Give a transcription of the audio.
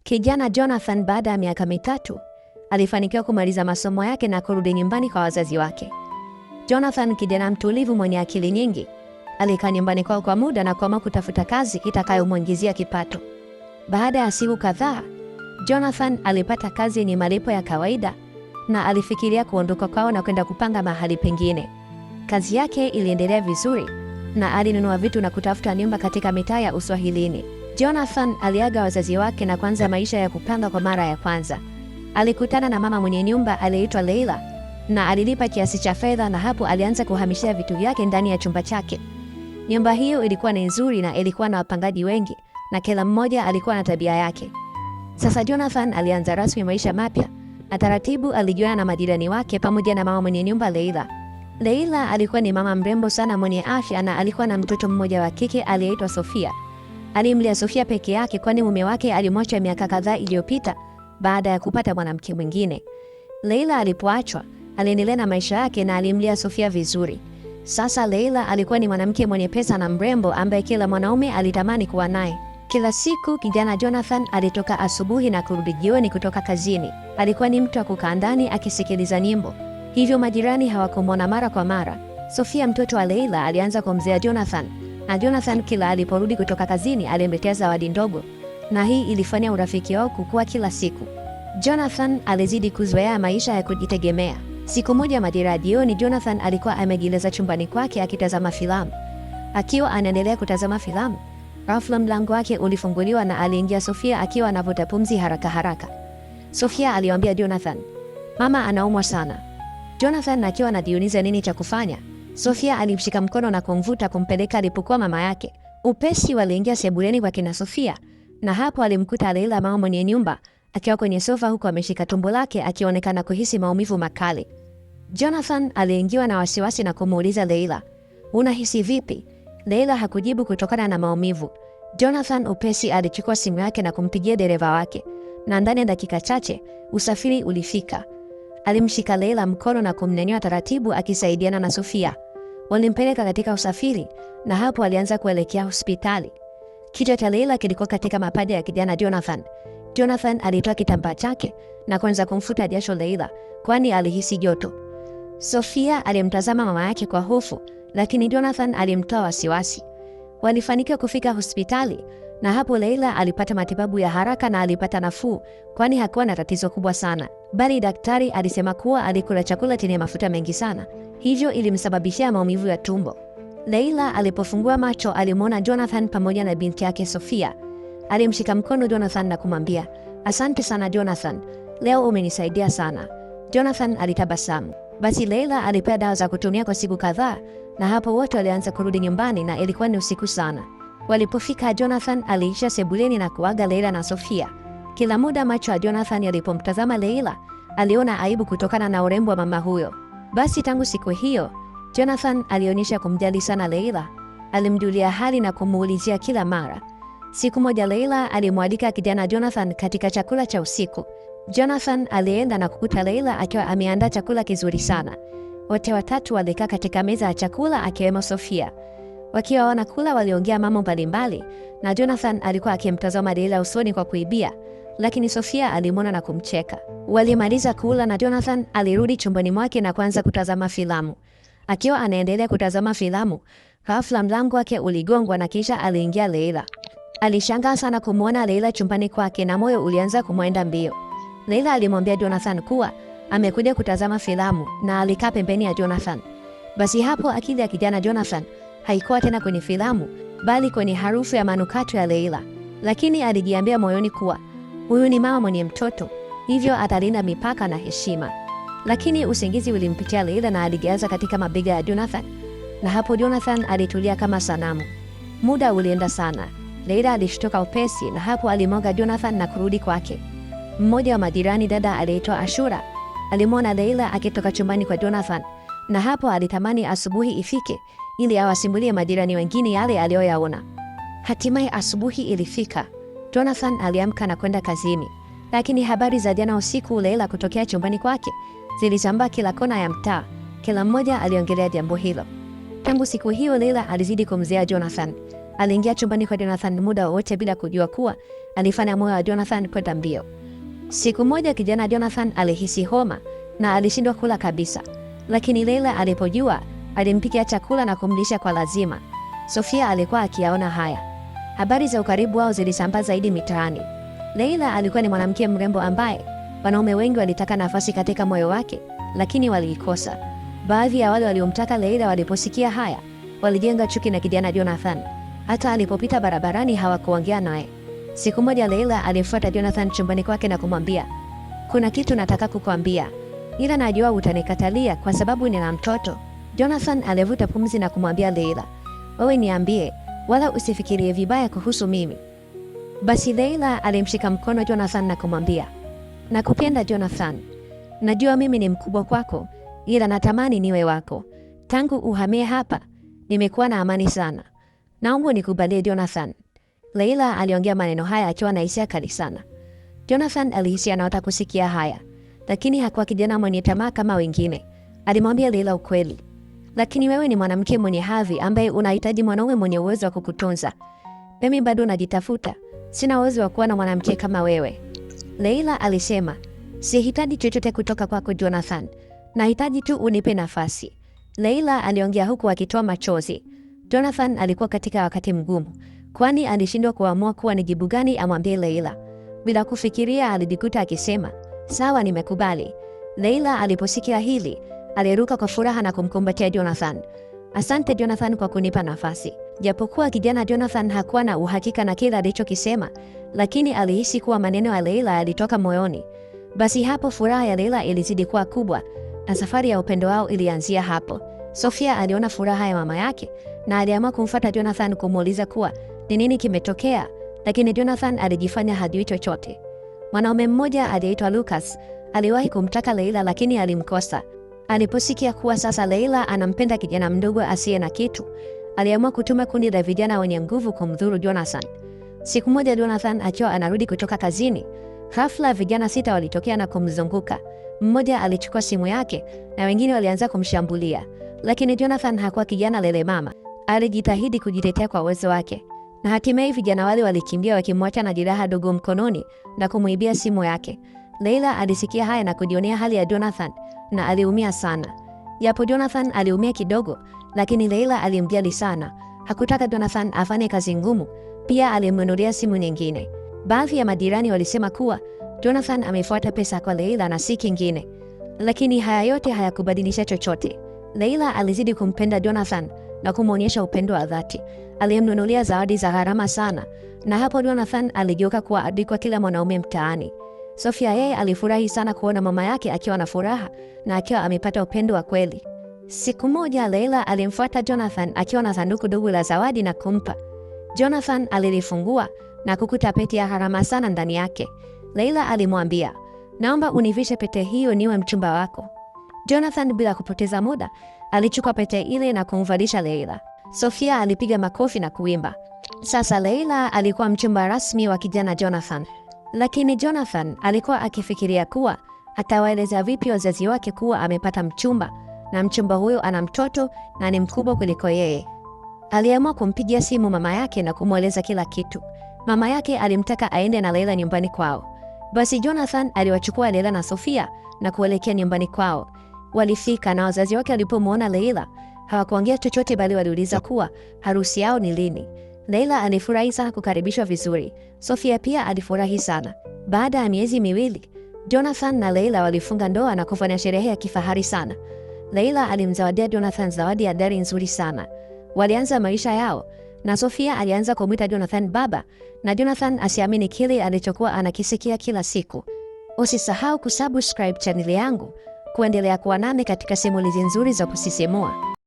Kijana Jonathan baada ya miaka mitatu alifanikiwa kumaliza masomo yake na kurudi nyumbani kwa wazazi wake. Jonathan, kijana mtulivu mwenye akili nyingi, alikaa nyumbani kwao kwa muda na kuamua kutafuta kazi itakayomwingizia kipato. Baada ya siku kadhaa, Jonathan alipata kazi yenye malipo ya kawaida na alifikiria kuondoka kwao na kwenda kupanga mahali pengine. Kazi yake iliendelea vizuri na alinunua vitu na kutafuta nyumba katika mitaa ya Uswahilini. Jonathan aliaga wazazi wake na kuanza maisha ya kupanga kwa mara ya kwanza. Alikutana na mama mwenye nyumba aliyeitwa Leila na alilipa kiasi cha fedha, na hapo alianza kuhamishia vitu vyake ndani ya chumba chake. Nyumba hiyo ilikuwa ni nzuri na ilikuwa na wapangaji wengi na kila mmoja alikuwa na tabia yake. Sasa Jonathan alianza rasmi maisha mapya na taratibu alijuana na majirani wake pamoja na mama mwenye nyumba Leila. Leila alikuwa ni mama mrembo sana mwenye afya na alikuwa na mtoto mmoja wa kike aliyeitwa Sofia. Alimlea Sofia peke yake kwani mume wake alimwacha miaka kadhaa iliyopita baada ya kupata mwanamke mwingine. Leila alipoachwa, aliendelea na maisha yake na alimlea Sofia vizuri. Sasa Leila alikuwa ni mwanamke mwenye pesa na mrembo ambaye kila mwanaume alitamani kuwa naye. Kila siku kijana Jonathan alitoka asubuhi na kurudi jioni kutoka kazini. Alikuwa ni mtu wa kukaa ndani akisikiliza nyimbo, hivyo majirani hawakumwona mara kwa mara. Sofia, mtoto wa Leila, alianza kumzea Jonathan, na Jonathan kila aliporudi kutoka kazini alimletea zawadi ndogo, na hii ilifanya urafiki wao kukua kila siku. Jonathan alizidi kuzoea maisha ya kujitegemea. Siku moja majira ya jioni, Jonathan alikuwa amejilaza chumbani kwake akitazama filamu. Akiwa anaendelea kutazama filamu, ghafla mlango wake ulifunguliwa na aliingia Sofia akiwa anavuta pumzi haraka haraka. Sofia aliwaambia Jonathan, "Mama anaumwa sana." Jonathan akiwa anajiuliza nini cha kufanya, Sofia alimshika mkono na kumvuta kumpeleka alipokuwa mama yake. Upesi waliingia sebuleni kwa kina Sofia, na hapo alimkuta Leila, mama mwenye nyumba, akiwa kwenye sofa huko ameshika tumbo lake akionekana kuhisi maumivu makali. Jonathan aliingiwa na wasiwasi na kumuuliza Leila, "Unahisi vipi?" Leila hakujibu kutokana na maumivu. Jonathan upesi alichukua simu yake na kumpigia dereva wake, na ndani ya dakika chache usafiri ulifika. Alimshika Leila mkono na kumnyanyua taratibu akisaidiana na Sofia. Walimpeleka katika usafiri na hapo alianza kuelekea hospitali. Kichwa cha Leila kilikuwa katika mapaja ya kijana Jonathan. Jonathan alitoa kitambaa chake na kuanza kumfuta jasho Leila kwani alihisi joto. Sofia alimtazama mama yake kwa hofu, lakini Jonathan alimtoa wasiwasi. Walifanikiwa kufika hospitali na hapo Leila alipata matibabu ya haraka na alipata nafuu kwani hakuwa na tatizo kubwa sana. Bali daktari alisema kuwa alikula chakula chenye mafuta mengi sana, hivyo ilimsababishia maumivu ya tumbo. Leila alipofungua macho alimwona Jonathan pamoja na binti yake Sofia. Alimshika mkono Jonathan na kumwambia, "Asante sana Jonathan, leo umenisaidia sana." Jonathan alitabasamu. Basi Leila alipewa dawa za kutumia kwa siku kadhaa na hapo wote walianza kurudi nyumbani na ilikuwa ni usiku sana. Walipofika, Jonathan aliisha sebuleni na kuaga Leila na Sofia. Kila muda macho ya Jonathan yalipomtazama Leila, aliona aibu kutokana na urembo wa mama huyo. Basi tangu siku hiyo, Jonathan alionyesha kumjali sana Leila. Alimjulia hali na kumuulizia kila mara. Siku moja Leila alimwalika kijana Jonathan katika chakula cha usiku. Jonathan alienda na kukuta Leila akiwa ameandaa chakula kizuri sana. Wote watatu walikaa katika meza ya chakula akiwemo Sofia. Wakiwa wanakula waliongea mambo mbalimbali na Jonathan alikuwa akimtazama Leila usoni kwa kuibia, lakini Sofia alimwona na kumcheka. Walimaliza kula na Jonathan alirudi chumbani mwake na kuanza kutazama filamu. Akiwa anaendelea kutazama filamu, ghafla mlango wake uligongwa na kisha aliingia Leila. Alishangaa sana kumwona Leila chumbani kwake na moyo ulianza kumwenda mbio. Leila alimwambia Jonathan kuwa amekuja kutazama filamu na alikaa pembeni ya Jonathan. Basi hapo akili ya kijana Jonathan haikuwa tena kwenye filamu bali kwenye harufu ya manukato ya Leila. Lakini alijiambia moyoni kuwa huyu ni mama mwenye mtoto, hivyo atalinda mipaka na heshima. Lakini usingizi ulimpitia Leila na aligeuza katika mabega ya Jonathan, na hapo Jonathan alitulia kama sanamu. Muda ulienda sana. Leila alishtuka upesi na hapo alimwaga Jonathan na kurudi kwake. Mmoja wa majirani, dada aliyeitwa Ashura, alimwona Leila akitoka chumbani kwa Jonathan, na hapo alitamani asubuhi ifike ili awasimulie majirani wengine yale aliyoyaona. Hatimaye asubuhi ilifika. Jonathan aliamka na kwenda kazini, lakini habari za jana usiku Leila kutokea chumbani kwake zilisambaa kila kona ya mtaa. Kila mmoja aliongelea jambo hilo. Tangu siku hiyo Leila alizidi kumzea Jonathan. aliingia chumbani kwa Jonathan muda wote bila kujua kuwa alifanya moyo wa Jonathan kwenda mbio. Siku moja kijana Jonathan alihisi homa na alishindwa kula kabisa, lakini Leila alipojua alimpikia chakula na kumlisha kwa lazima. Sofia alikuwa akiyaona haya. Habari za ukaribu wao zilisambaa zaidi mitaani. Leila alikuwa ni mwanamke mrembo ambaye wanaume wengi walitaka nafasi katika moyo wake, lakini waliikosa. Baadhi ya wale waliomtaka Leila waliposikia haya, walijenga chuki na kijana Jonathan. Hata alipopita barabarani hawakuongea naye. Siku moja Leila alifuata Jonathan chumbani kwake na kumwambia, "Kuna kitu nataka kukwambia, ila najua utanikatalia kwa sababu nina mtoto." Jonathan alivuta pumzi na kumwambia Leila, "Wewe niambie, wala usifikirie vibaya kuhusu mimi." Basi Leila alimshika mkono Jonathan na kumwambia, "Nakupenda Jonathan. Najua mimi ni mkubwa kwako, ila natamani niwe wako. Tangu uhamie hapa, nimekuwa na amani sana. Naomba nikubalie Jonathan." Leila aliongea maneno haya akiwa na hisia kali sana. Jonathan alihisi anataka kusikia haya, lakini hakuwa kijana mwenye tamaa kama wengine. Alimwambia Leila ukweli, "Lakini wewe ni mwanamke mwenye hadhi ambaye unahitaji mwanaume mwenye uwezo wa kukutunza. Mimi bado najitafuta. Sina uwezo wa kuwa na mwanamke kama wewe." Leila alisema, "Sihitaji chochote kutoka kwako Jonathan. Nahitaji tu unipe nafasi." Leila aliongea huku akitoa machozi. Jonathan alikuwa katika wakati mgumu, kwani alishindwa kuamua kuwa ni jibu gani amwambie Leila. Bila kufikiria alijikuta akisema, "Sawa, nimekubali." Leila aliposikia hili, aliruka kwa furaha na kumkumbatia Jonathan. "Asante Jonathan kwa kunipa nafasi." Japokuwa kijana Jonathan hakuwa na uhakika na kile alichokisema, lakini alihisi kuwa maneno ya Leila yalitoka moyoni. Basi hapo furaha ya Leila ilizidi kuwa kubwa, na safari ya upendo wao ilianzia hapo. Sofia aliona furaha ya mama yake na aliamua kumfuata Jonathan kumuuliza kuwa ni nini kimetokea, lakini Jonathan alijifanya hajui chochote. Mwanaume mmoja aliyeitwa Lucas aliwahi kumtaka Leila lakini alimkosa. Aliposikia kuwa sasa Leila anampenda kijana mdogo asiye na kitu, aliamua kutuma kundi la vijana wenye nguvu kumdhuru Jonathan. Siku moja Jonathan akiwa anarudi kutoka kazini, ghafla vijana 6 walitokea na kumzunguka. Mmoja alichukua simu yake na wengine walianza kumshambulia, lakini Jonathan hakuwa kijana lele mama. Alijitahidi kujitetea kwa uwezo wake, na hatimaye vijana wale walikimbia wakimwacha na jeraha dogo mkononi na kumuibia simu yake. Leila alisikia haya na kujionea hali ya Jonathan na aliumia sana. Japo Jonathan aliumia kidogo, lakini Leila alimjali sana. Hakutaka Jonathan afanye kazi ngumu, pia alimnunulia simu nyingine. Baadhi ya majirani walisema kuwa Jonathan amefuata pesa kwa Leila na si kingine, lakini haya yote hayakubadilisha chochote. Leila alizidi kumpenda Jonathan na kumwonyesha upendo wa dhati. Alimnunulia zawadi za gharama sana, na hapo Jonathan aligeuka kuwa adui kwa kila mwanaume mtaani. Sofia yeye alifurahi sana kuona mama yake akiwa na furaha na akiwa amepata upendo wa kweli. Siku moja Leila alimfuata Jonathan akiwa na sanduku dogo la zawadi na kumpa. Jonathan alilifungua na kukuta pete ya gharama sana ndani yake. Leila alimwambia, "Naomba univishe pete hiyo niwe mchumba wako." Jonathan bila kupoteza muda alichukua pete ile na kumvalisha Leila. Sofia alipiga makofi na kuimba. Sasa Leila alikuwa mchumba rasmi wa kijana Jonathan. Lakini Jonathan alikuwa akifikiria kuwa atawaeleza vipi wazazi wake kuwa amepata mchumba, na mchumba huyo ana mtoto na ni mkubwa kuliko yeye. Aliamua kumpigia simu mama yake na kumweleza kila kitu. Mama yake alimtaka aende na Leila nyumbani kwao. Basi Jonathan aliwachukua Leila na Sofia na kuelekea nyumbani kwao. Walifika na wazazi wake walipomwona Leila hawakuongea chochote, bali waliuliza kuwa harusi yao ni lini. Leila alifurahi sana kukaribishwa vizuri. Sofia pia alifurahi sana. Baada ya miezi miwili, Jonathan na Leila walifunga ndoa na kufanya sherehe ya kifahari sana. Leila alimzawadia Jonathan zawadi ya gari nzuri sana. Walianza maisha yao, na Sofia alianza kumwita Jonathan baba, na Jonathan asiamini kile alichokuwa anakisikia kila siku. Usisahau kusubscribe channel yangu kuendelea kuwa nami katika simulizi nzuri za kusisimua.